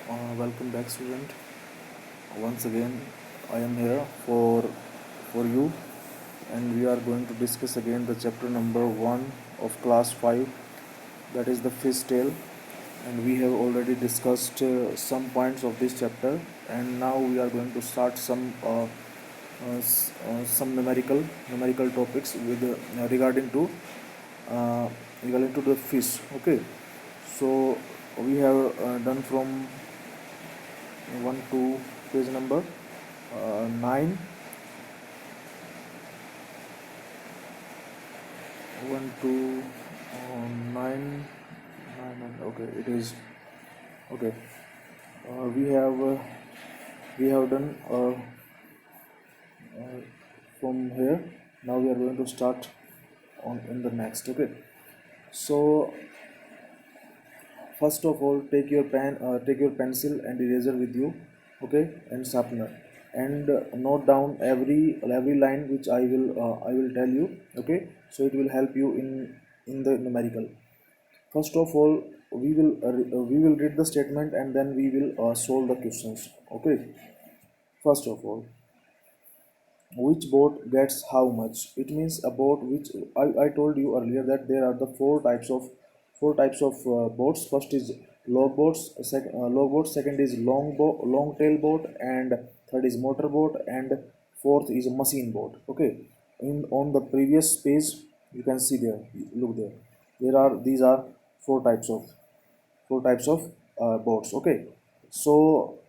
Welcome back, student. Once again, I am here for you, and we are going to discuss again the chapter number one of class 5, that is the fish tale. And we have already discussed some points of this chapter, and now we are going to start some numerical topics with uh, regarding to the fish. Okay, so we have done from 1 to page number 9, 1 to 9, 9, okay, it is okay. uh, we have uh, we have done from here. Now we are going to start on in the next. Okay, so first of all, take your pencil and eraser with you, okay, and sharpener, and note down every line which I will tell you, okay. So it will help you in the numerical. First of all, we will read the statement and then we will solve the questions, okay. First of all, which boat gets how much? It means a boat which I told you earlier that there are the four types of boats. First is log boat, second is long tail boat, and third is motor boat, and fourth is a machine boat, okay. In on the previous page, you can see there, look there, these are four types of boats, okay. So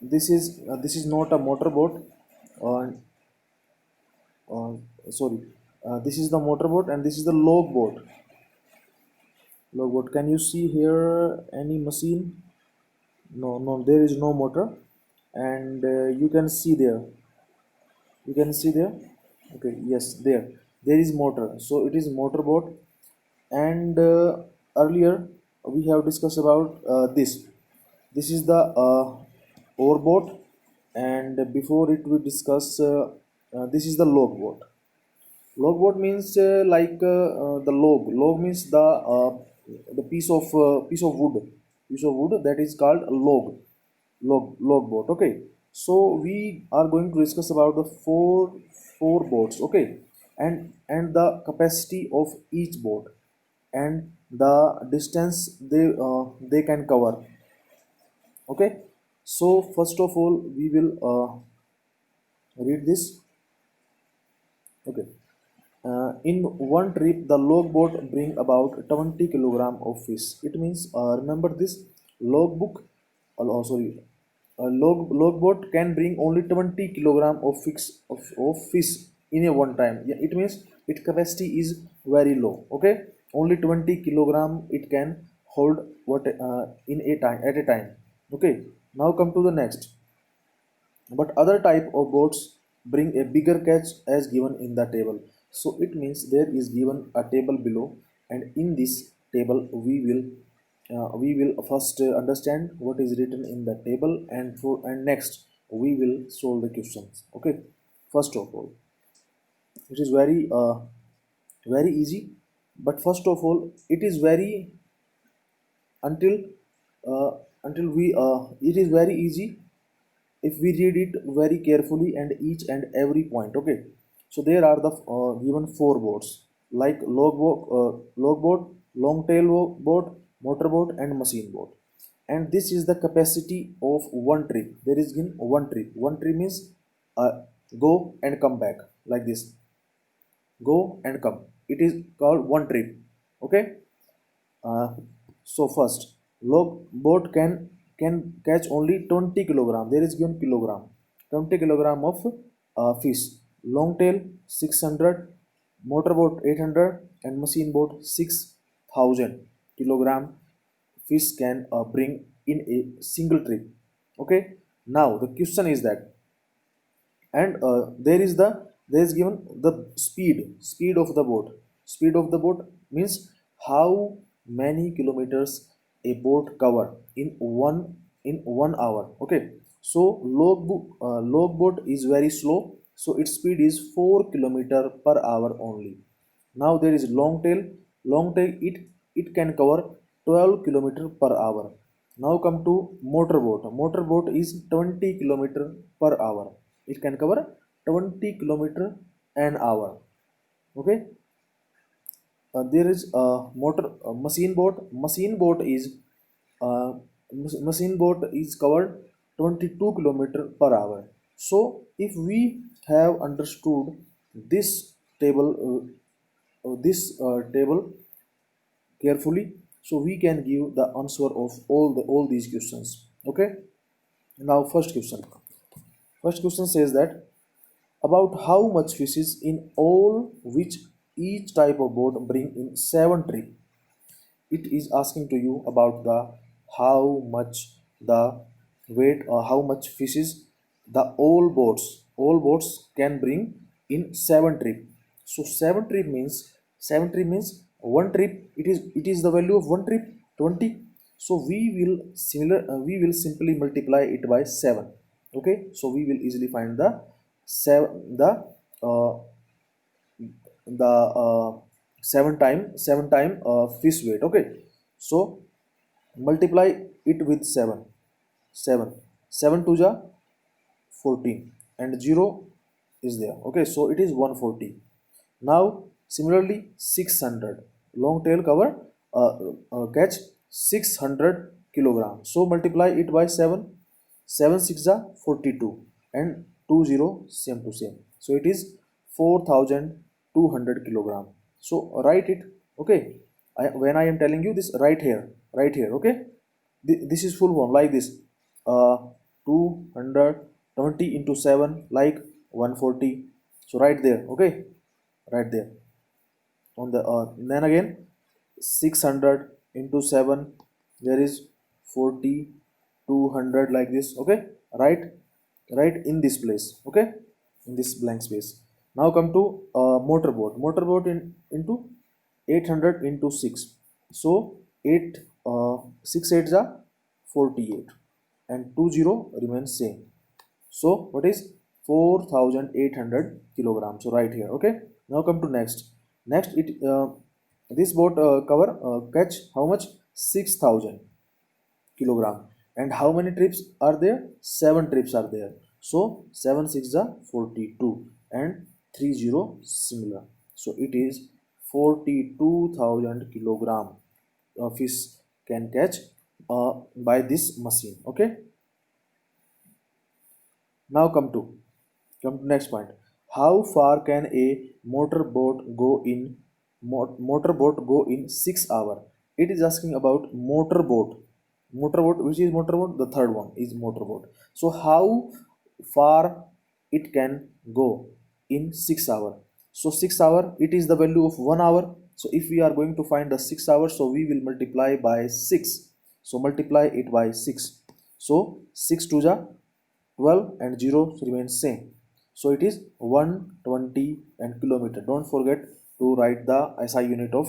this is not a motor boat. uh, uh, Sorry, this is the motorboat and this is the log boat. Can you see here any machine? No, there is no motor. And you can see there, okay, yes, there is motor, so it is motorboat. And earlier we have discussed about this is the oarboat. And before it we discuss this is the logboat. Logboat means the log means the piece of wood, that is called a logboat, okay. So we are going to discuss about the four boats, okay. And the capacity of each boat, and the distance they can cover, okay. So first of all, we will read this, okay. In one trip, the logboat bring about 20 kilogram of fish. It means, remember this logbook. Sorry, logboat can bring only 20 kilogram of fish in a one time. Yeah, it means its capacity is very low. Okay, only 20 kilogram it can hold what in a time at a time. Okay, now come to the next. But other type of boats bring a bigger catch as given in the table. So it means there is given a table below, and in this table we will first understand what is written in the table, and next we will solve the questions, okay. First of all, it is very easy. But first of all, it is very until uh, until we it is very easy if we read it very carefully and each and every point, okay. So there are the given four boats, like logboat, long tail boat, motorboat, and machine boat. And this is the capacity of one trip. There is in one trip means uh, go and come back, like this, go and come, it is called one trip, okay. uh, so first, log boat can catch only 20 kilogram. There is given kilogram, 20 kilogram of fish. Long tail 600, motorboat 800, and machine boat 6000 kilogram fish can bring in a single trip. Okay. Now the question is that, and there is given the speed of the boat. Speed of the boat means how many kilometers a boat cover in 1 hour, okay. So logboat is very slow, so its speed is 4 kilometer per hour only. Now there is long tail. Long tail, it can cover 12 kilometer per hour. Now come to motorboat. Motorboat is 20 kilometer per hour. It can cover 20 kilometer an hour. Okay. There is a motor machine boat. Uh, Machine boat is covered 22 kilometer per hour. So if we have understood this table table carefully, so we can give the answer of all these questions. Okay. Now first question says that about how much fish is in all which each type of boat bring in 7 trip. It is asking to you about the how much the weight or how much fishes the all boats can bring in 7 trip. So 7 trip means one trip, it is the value of one trip 20. So we will simply multiply it by 7. Okay, so we will easily find the seven the uh, the 7 time fish weight. Okay, so multiply it with 7. 7 7 to ja 14 and 0 is there. Okay, so it is 140. Now similarly 600 long tail cover catch 600 kilogram, so multiply it by 7. 7 6 ja 42 and 20 same to same, so it is 4200 kilogram. So write it. Okay, when I am telling you this, right here. Okay, this is full form like this. 220 into 7 like 140. So right there. Okay, right there on the then again 600 into 7, there is 40 200 like this. Okay, right, right in this place. Okay, in this blank space. Now come to motorboat into 800 into 6. So 8 6 8s are 48 and 20 remains same. So what is 4800 kilograms? So right here. Okay, now come to next it this boat cover catch how much 6000 kilogram. And how many trips are there? 7 trips are there. So 7 6 are 42 and 30 similar. So it is 42,000 kilogram fish can catch by this machine. Okay, now come to next point. How far can a motorboat go in 6 hours? It is asking about motorboat. Motorboat, which is motorboat? The third one is motorboat. So how far it can go in 6 hours? So 6 hours, it is the value of 1 hour. So if we are going to find the 6 hours, so we will multiply by 6. So multiply it by 6. So 6 to the 12 and 0 remains same. So it is 120 and kilometer. Don't forget to write the SI unit of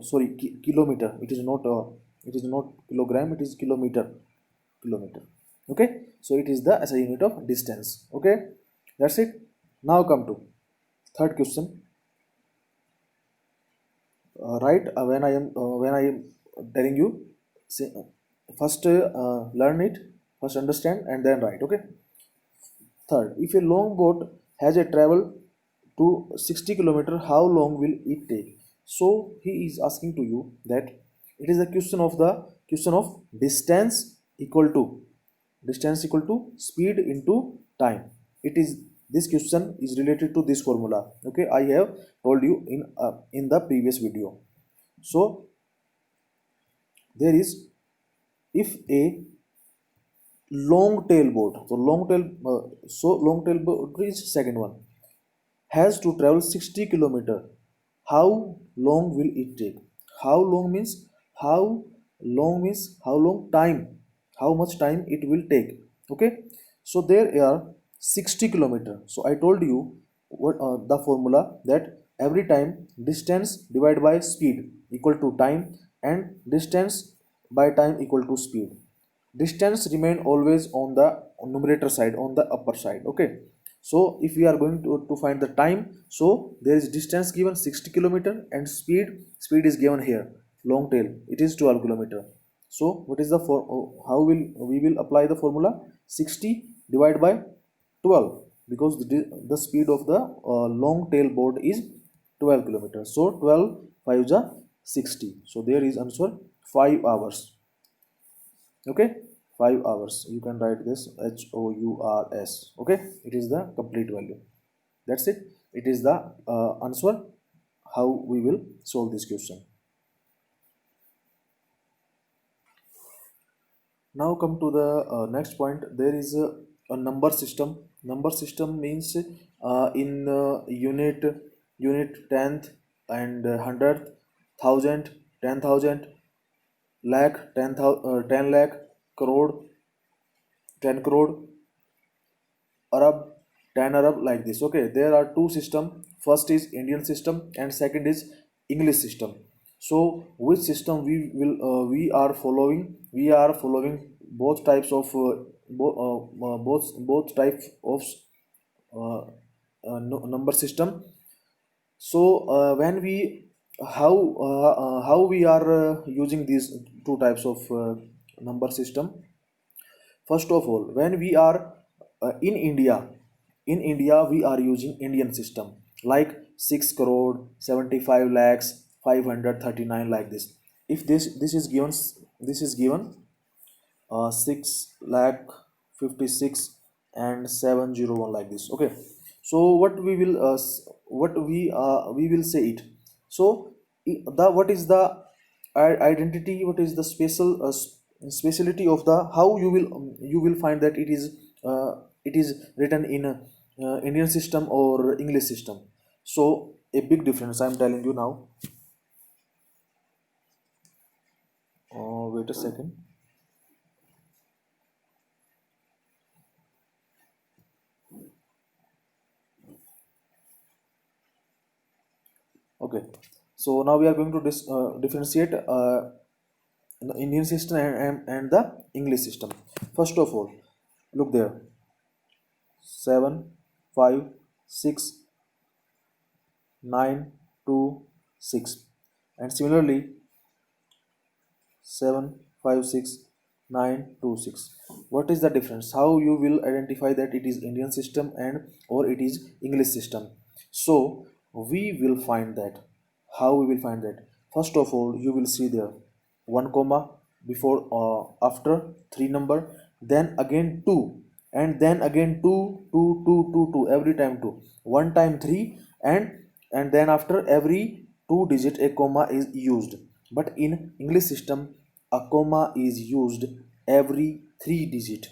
sorry kilometer. It is not kilogram, it is kilometer. Okay, so it is the SI unit of distance. Okay, that's it. Now come to third question. Right, when I am telling you, say, first learn it, first understand and then write. Okay. Third, if a long boat has a travel to 60 kilometer, how long will it take? So he is asking to you that it is a question of distance equal to speed into time. It is this question is related to this formula. Okay, I have told you in the previous video. So there is, if a long tail boat is second one, has to travel 60 kilometer, how long will it take? How long means how how long time, how much time it will take. Okay, so there are 60 kilometer. So I told you what the formula, that every time distance divided by speed equal to time, and distance by time equal to speed. Distance remain always on the numerator side, on the upper side. Okay, so if we are going to find the time, so there is distance given 60 kilometer and speed is given here, long tail, it is 12 kilometer. So what is the for how will we will apply the formula? 60 divided by 12, because the speed of the long tail boat is 12 kilometers. So 12 5 is 60. So there is answer 5 hours. Okay, 5 hours. You can write this HOURS. Okay, it is the complete value. That's it. It is the answer how we will solve this question. Now come to the next point. There is a number system. Number system means in unit tenth and hundredth, thousand, 10,000, lakh, 10 lakh, crore, 10 crore, Arab, 10 Arab, like this. Okay, there are two system. First is Indian system and second is English system. So which system we are following? We are following both types of both types of number system. So when we how we are using these two types of number system. First of all, when we are in India we are using Indian system, like 6 crore, 75 lakhs, 539, like this. If this is given 6 lakh 56 and 701, like this. Okay, so what we will we will say it. So the what is the identity, what is the speciality of the how you will find that it is written in Indian system or English system. So a big difference I'm telling you now. Wait a second. Okay, so now we are going to differentiate the Indian system and the English system. First of all, look there, 7 5 6 9 2 6, and similarly 7 5 6 9 2 6. What is the difference? How you will identify that it is Indian system and or it is English system? So we will find that. How we will find that? First of all, you will see there one comma before after three number, then again two, and then again two, every time two, one time three, and then after every two digit a comma is used. But in English system a comma is used every three digit,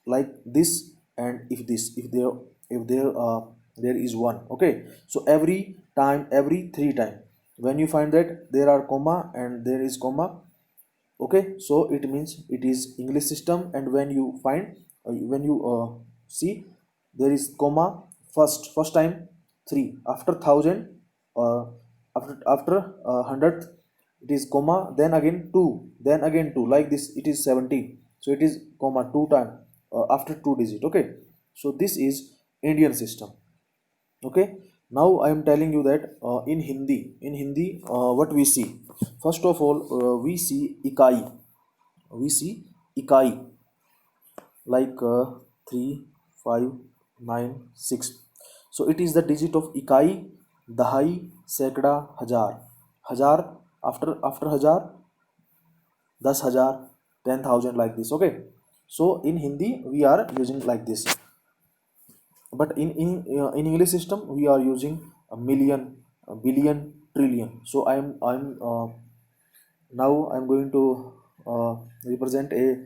like this. And if this if there is one. Okay, so every time, every three time, when you find that there are comma and there is comma, okay, so it means it is English system. And when you find when you see there is comma first time three, after thousand, uh, after hundredth it is comma, then again two, then again two, like this it is 70. So it is comma two time after two digit. Okay, so this is Indian system. Okay, now I am telling you that in Hindi what we see. First of all, we see ikai, we see ikai, like 3 5 9 6. So it is the digit of ikai, dahai, sekda, हजार, हजार after हजार, 10,000, 10,000, like this. Okay, so in Hindi we are using like this, but in English system we are using a million, a billion, trillion. So I'm now I'm going to represent a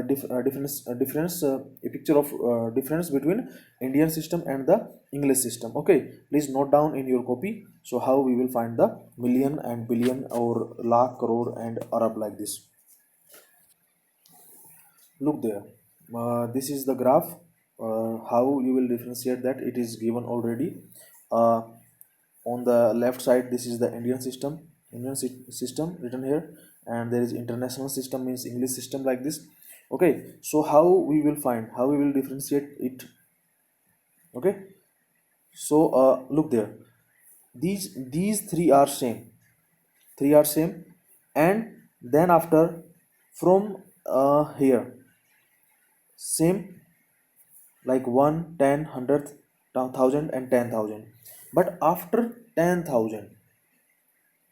difference, a picture of difference between Indian system and the English system. Okay, please note down in your copy. So how we will find the million and billion or lakh, crore and Arab, like this. Look there, this is the graph. How you will differentiate that? It is given already. uh, on the left side this is the Indian system, system written here, and there is international system, means English system, like this. Okay, so how we will find, how we will differentiate it? Okay, so look there, these three are same, three are same, and Then after, from here, same, like 1, 10, 100, 1000 and 10,000. But after 10,000,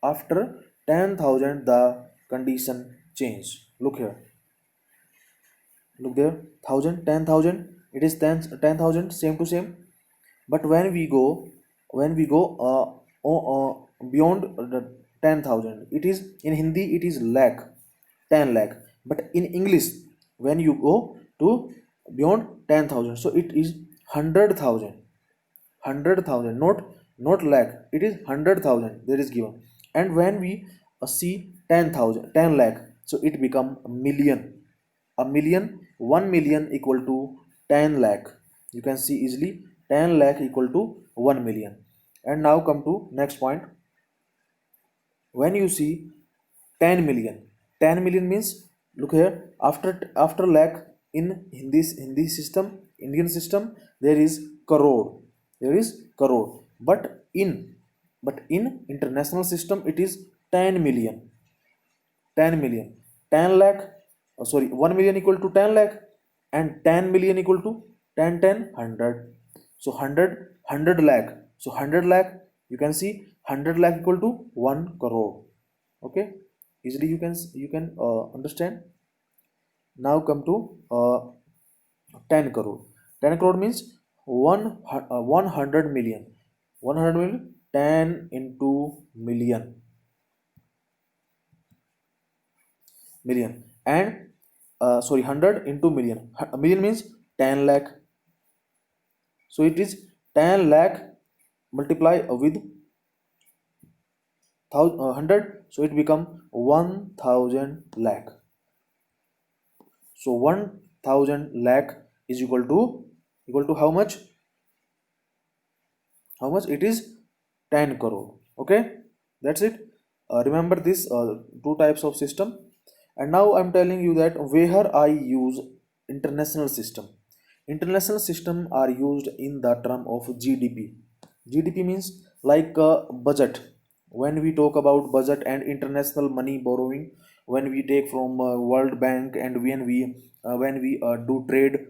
after 10,000 the condition change. Look here, look there, 1000, 10,000, it is 10,000, same to same. But when we go beyond the 10,000, it is in Hindi, it is lakh, 10 lakh. But in English, when you go to beyond 10,000, so it is 100,000. 100,000, not lakh, it is 100,000 there is given. And when we see 10,000, 10 lakh, so it become a million. A million, 1 million equal to 10 lakh. You can see easily, 10 lakh equal to 1 million. And now come to next point. When you see 10 million, 10 million means, look here, after lakh, in Hindi system, Indian system, there is crore, there is crore. But in international system, it is 10 million. 10 million, 10 lakh, sorry, 1 million equal to 10 lakh, and 10 million equal to 10, 10, 100. So 100 lakh, so 100 lakh, you can see 100 lakh equal to 1 crore. Okay, easily you can understand. Now come to 10 crore. 10 crore means 100 million. 100 million, 10 into million. And sorry, 100 into million. A million means 10 lakh. So it is 10 lakh multiply with 100, so it become 1000 lakh. So 1000 lakh is equal to how much? How much? It is 10 crore. Okay, that's it. Remember this two types of system. And now I'm telling you that where I use international system. International system are used in the term of GDP. GDP means like budget. When we talk about budget and international money borrowing, when we take from World Bank, and when we do trade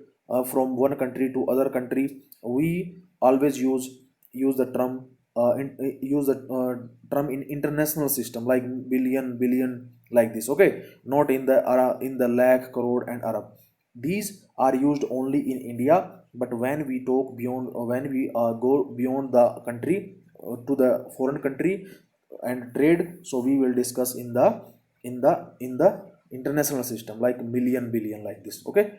from one country to other country, we always use the term use the term in international system, like billion, like this. Okay, not in the lakh, crore and arab. These are used only in India. But when we talk beyond, when we go beyond the country, to the foreign country and trade, so we will discuss in the international system, like million, billion, like this. Okay,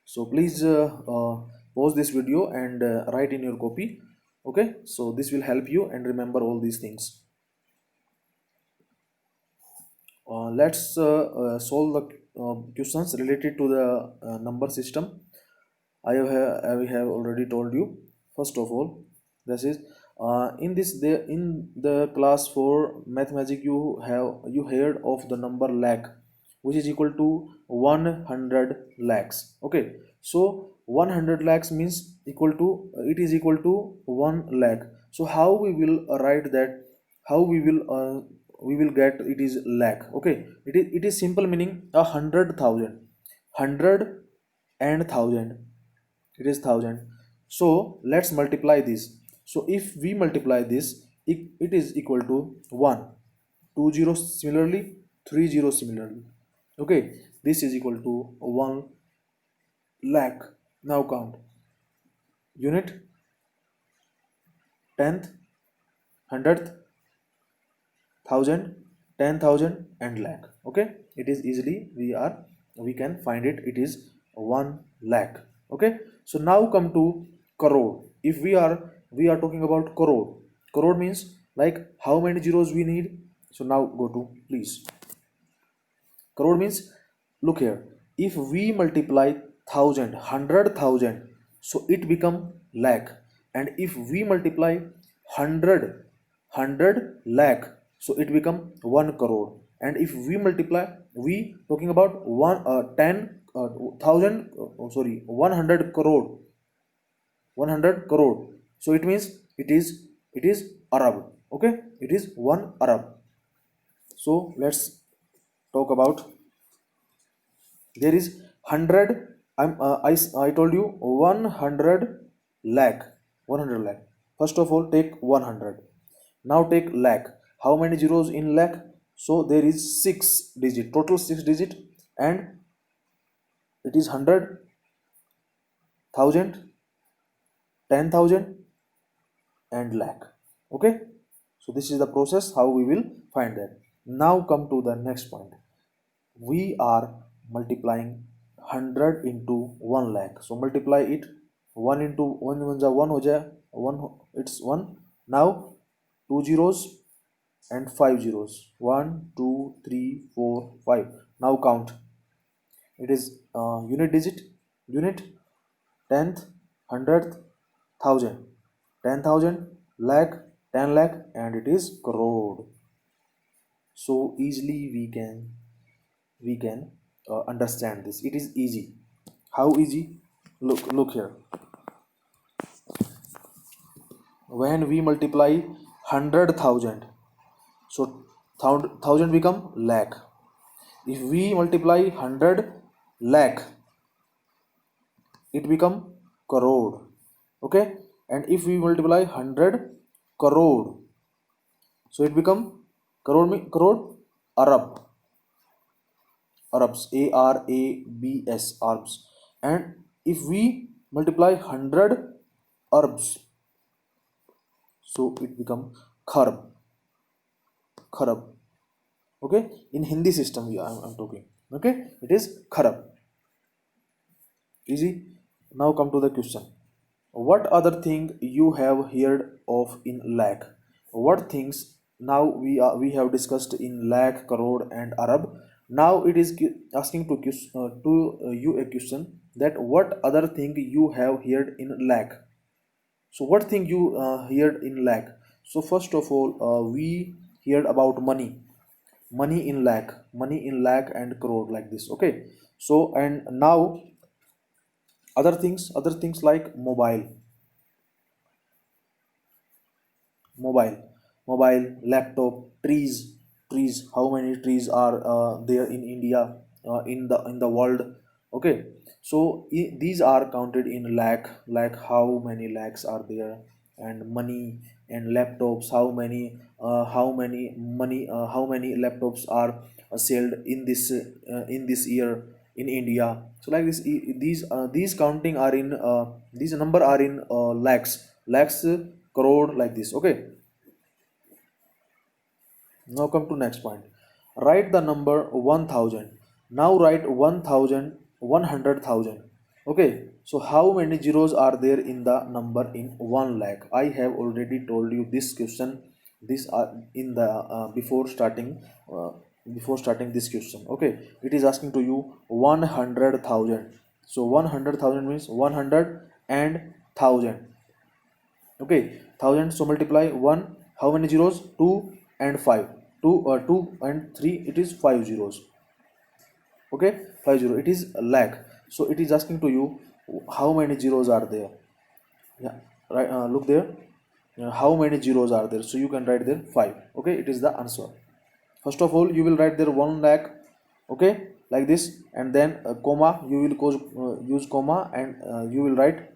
so please pause this video and write in your copy. Okay, so this will help you and remember all these things. Let's solve the questions related to the number system. I have already told you. First of all, this is in the class for mathematics, you heard of the number lakh, which is equal to 100 lakhs. Okay, so 100 lakhs means it is equal to 1 lakh. So how we will write that? How we will get it is lakh? Okay, it is simple meaning, 100,000, 100 and 1000, it is 1000. So let's multiply this. So if we multiply this, it is equal to 1, 2 zeros similarly, 3 zeros similarly. Okay, this is equal to 1 lakh. Now count: unit, tenth, hundredth, thousand, 10,000 and lakh. Okay, it is easily we can find it. It is 1 lakh. Okay, so now come to crore. If we are talking about crore, crore means like how many zeros we need. So now go to, please, crore means, look here, if we multiply thousand, 100,000, so it become lakh. And if we multiply 100 lakh, so it become 1 crore. And if we multiply, we talking about 10,000, sorry, 100 crore, 100 crore. So it means it is Arab. Okay, it is 1 Arab. So let's talk about, there is 100. I told you 100 lakh, 100 lakh. First of all take 100. Now take lakh. How many zeros in lakh? So there is 6 digit, total 6 digit, and it is 100,000, 10,000 and lakh. Okay, so this is the process how we will find that. Now come to the next point. We are multiplying 100 into 1 lakh, so multiply it. 1 into 1 1 जा 1 हो जाए, 1 it's 1. Now 2 zeros and 5 zeros, 1 2 3 4 5. Now count. It is unit digit, unit, tenth, hundredth, thousand, 10,000, lakh, 10 lakh, and it is crore. So easily we can understand this. It is easy. How easy? Look here. When we multiply 100,000, so thousand become lakh. If we multiply 100 lakh, it become crore. Okay, and if we multiply 100 crore, so it become crore arab, arabs, arabs, arabs. And if we multiply 100 arabs, so it become kharab, kharab. Okay, in Hindi system I'm talking. Okay, it is kharab. Easy. Now come to the question. What other thing you have heard of in lakh? What things? Now we have discussed in lakh, crore and arab. Now it is asking to you a question, that what other thing you have heard in lakh? So what thing you heard in lakh? So first of all, we heard about money, money in lakh and crore, like this. Okay, so and now other things like mobile mobile, laptop, trees. How many trees are there in India, in the world? Okay, so these are counted in lakh, like how many lakhs are there. And money and laptops, how many laptops are sold in this year in India. So like this, these counting are in these number are in lakhs, crore, like this. Okay, now come to next point. Write the number 1000. Now write 1000, 100,000. Okay, so how many zeros are there in the number in 1 lakh? I have already told you this question. This are in the uh, before starting this question. Okay, it is asking to you 100,000. So 100,000 means 100 and 1000. Okay, 1000, so multiply 1. How many zeros? 2 and 5. 2 and 3, it is 5 zeros. Okay, 50, it is a lakh. So it is asking to you how many zeros are there. Yeah, right. Look there. How many zeros are there? So you can write there 5. Okay, it is the answer. First of all, you will write there 1 lakh. Okay, like this, and then comma, you will use comma, and you will write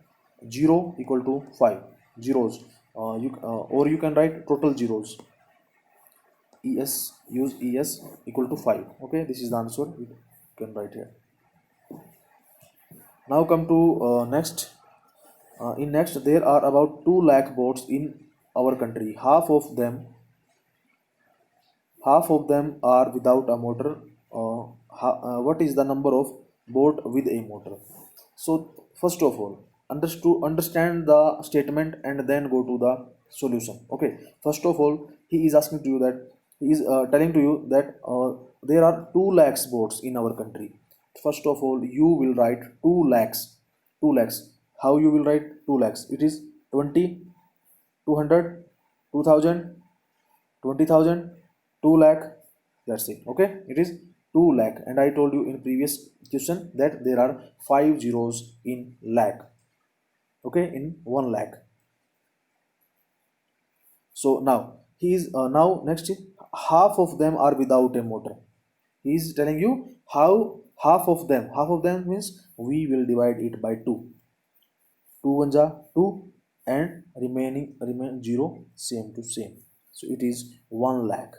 0 equal to 5 zeros. Or you can write total zeros. Es, use es equal to 5. Okay, this is the answer you can write here. Now come to next. In next, there are about 2 lakh boats in our country. Half of them are without a motor. What is the number of boat with a motor? So first of all, understand the statement and then go to the solution. Okay, first of all, he is asking to you that, he is telling to you that there are 2 lakhs boats in our country. First of all, you will write 2 lakhs. 2 lakhs. How you will write 2 lakhs? It is 20, 200, 2000, 20,000, 2 lakh. That's it. Okay, it is 2 lakh, and I told you in previous question that there are 5 zeros in lakh. Okay, in 1 lakh. So now he is now next, half of them are without a motor. He is telling you how half of them means we will divide it by 2. 2 1 ja 2, and remain 0, same to same. So it is 1 lakh.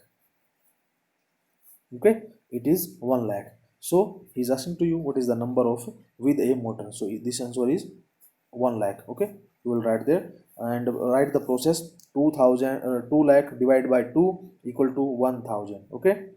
Okay, it is 1 lakh. So he's asking to you what is the number of with a motor. So this answer is 1 lakh. Okay, you will write there and write the process. 2000 2 lakh divided by 2 equal to 1000. Okay,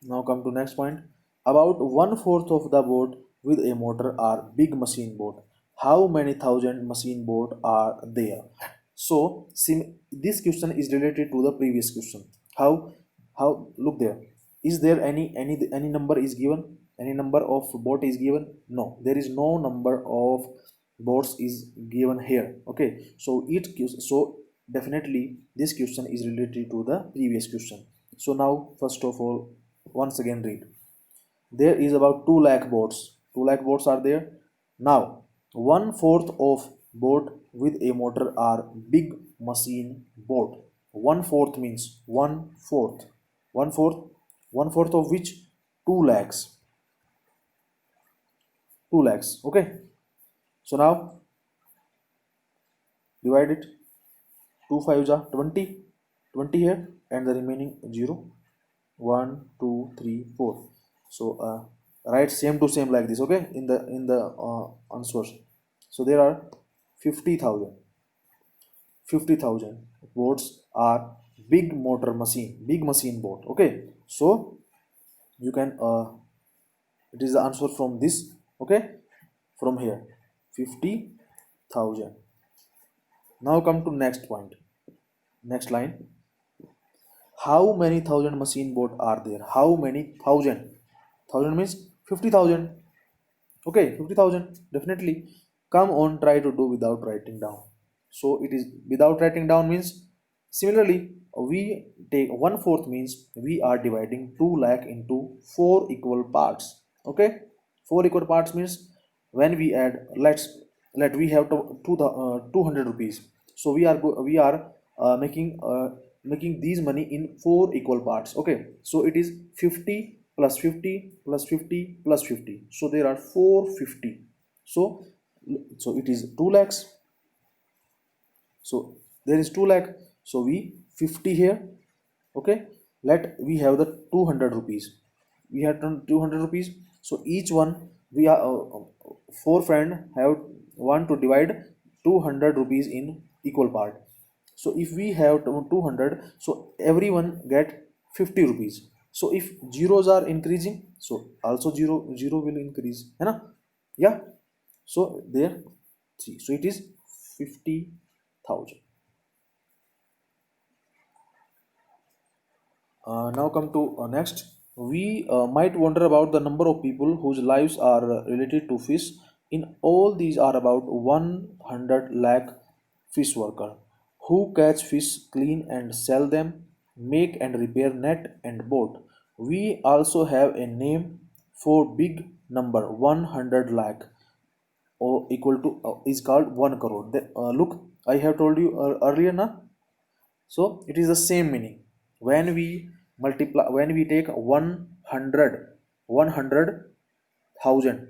now come to next point. About one fourth of the boat with a motor are big machine boat. How many thousand machine boat are there? So this question is related to the previous question. How look there. Is there any number is given? Any number of boat is given? No, there is no number of boats is given here. Okay, so definitely this question is related to the previous question. So now first of all, once again read. There is about 2 lakh boats. 2 lakh boats are there. Now one fourth of boat with a motor are big machine boat. One fourth means one fourth of which 2 lakhs. 2 lakhs. Okay, so now divide it. 2 5 ja 20, 20 here, and the remaining 0. 1 2 3 4. So write same to same like this. Okay, in the answers. So there are 50,000. 50,000 boats are big machine boat. Okay, so you can it is the answer from this. Okay, from here 50,000. Now come to next point, next line. How many thousand machine boat are there? How many thousand? Thousand means 50,000. Okay, 50,000 definitely. Come on, try to do without writing down. So it is without writing down means similarly we take one fourth means we are dividing 2 lakh into 4 equal parts. Okay, 4 equal parts means when we add, let we have to the 200 rupees. So we are making these money in 4 equal parts. Okay, so it is 50 plus 50 plus 50 plus 50. So there are 450. So it is 2 lakhs. So there is 2 lakh. So we 50 here. Okay, let we have the 200 rupees. We have 200 rupees. So each one we are four friend have want to divide 200 rupees in equal part. So if we have 200, so everyone get 50 rupees. So if zeros are increasing, so also zero will increase, है ना? Yeah, so there, see, so it is 50,000. Now come to next. We might wonder about the number of people whose lives are related to fish. In all, these are about 100 lakh fish worker who catch fish, clean and sell them, make and repair net and boat. We also have a name for big number 100 lakh, or equal to is called 1 crore. Look, I have told you earlier na. So it is the same meaning. When we multiply, when we take 100,000,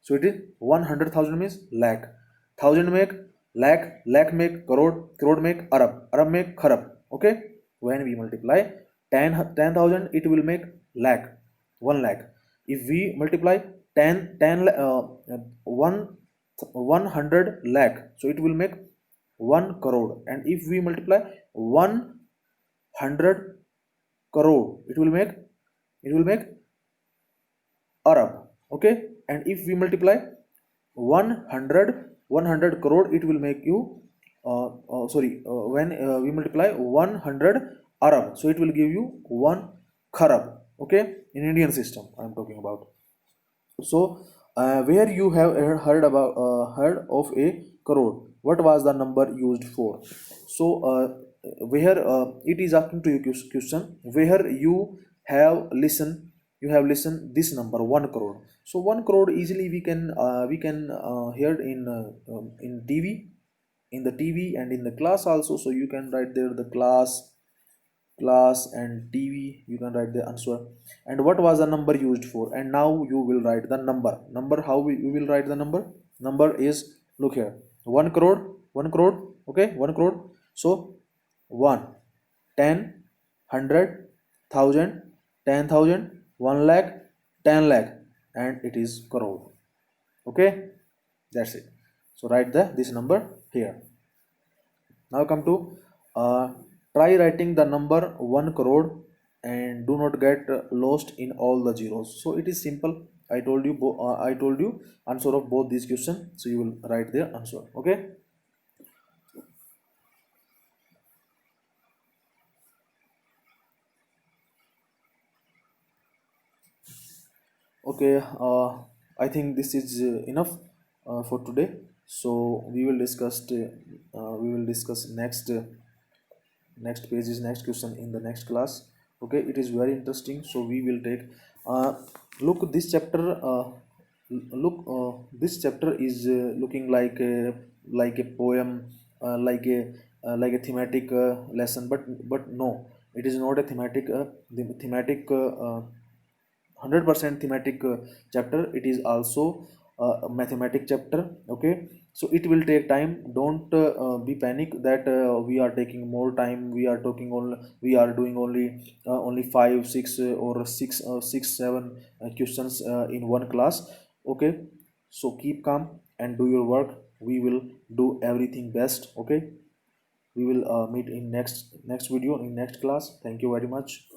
so it is 100,000 means lakh. Thousand make lakh, lakh make crore, crore make arab, arab make kharab. Okay, when we multiply 10,000, it will make lakh, 1 lakh. If we multiply 100 lakh, so it will make 1 crore. And if we multiply 100 crore, it will make arab. Okay, and if we multiply 100 crore, it will make you when we multiply 100 arab, so it will give you 1 kharab. Okay, in Indian system I am talking about. So where you have heard of a crore, what was the number used for? So where it is asking to you question, where you have listened this number 1 crore. So 1 crore easily we can hear in TV. in the TV and in the class also. So you can write there the class and TV, you can write the answer. And what was the number used for? And now you will write the number. How you will write the number is, look here, 1 crore, 1 crore, okay, 1 crore. So 1, 10, 100, 1000, 10,000, 1 lakh, 10 lakh, and it is crore. Okay, that's it. So write the this number here. Now come to try writing the number 1 crore and do not get lost in all the zeros. So it is simple. I told you I told you answer of both these questions, so you will write their answer. Okay. Okay, I think this is enough for today. So we will discuss next page is next question in the next class. Okay, it is very interesting. So we will take uh, look this chapter. Look, this chapter is looking like a poem, like a thematic lesson. But no, it is not a thematic 100% thematic chapter. It is also a mathematic chapter. Okay, so it will take time. Don't be panic that we are taking more time, we are talking only, we are doing only 5 6 or 6 6 7 questions in one class. Okay, so keep calm and do your work. We will do everything best. Okay, we will meet in next video in next class. Thank you very much.